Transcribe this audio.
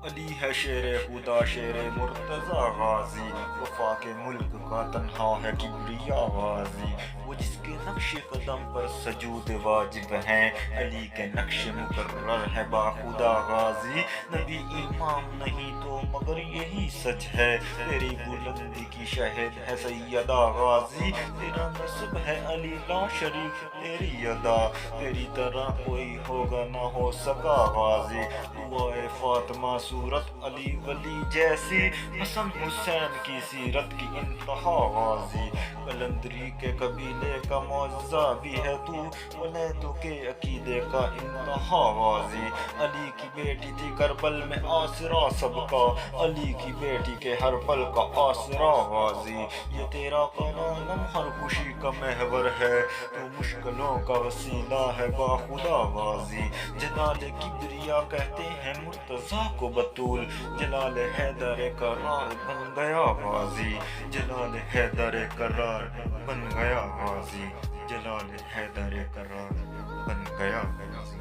علی ہے شیر خدا شیر مرتضی غازی، وفا کے ملک کا تنہا ہے کبریا غازی، وہ جس کے نقش قدم پر سجود واجب ہیں، علی کے نقش مقرر ہے باخدا غازی، نبی امام نہیں تو مگر یہی سچ ہے، تیری بلندی کی شہد ہے سیدہ غازی، تیرا نسب ہے علی لا شریک تیری ادا، تیری طرح کوئی ہوگا نہ ہو سکا غازی، دعائے فاطمہ صورت علی ولی جیسی، حسن حسین کی سیرت کی انتہا غازی، قلندری کے قبیلے کا معجزہ بھی ہے تو، ولیدوں کے عقیدے کا انتہا غازی، علی کی بیٹی تھی کربل میں آسرا سب کا، علی کی بیٹی کے ہر پل کا آسرا غازی، یہ تیرا قلم ہر خوشی کا محور ہے، تو مشکلوں کا وسیلہ ہے باخدا غازی، جلال کبریا کہتے ہیں مرتضیٰ کو بطول، جلال حیدر کرار بن گیا غازی، جلال حیدر کرار بن گیا غازی، جلال حیدر کرار بن گیا غازی۔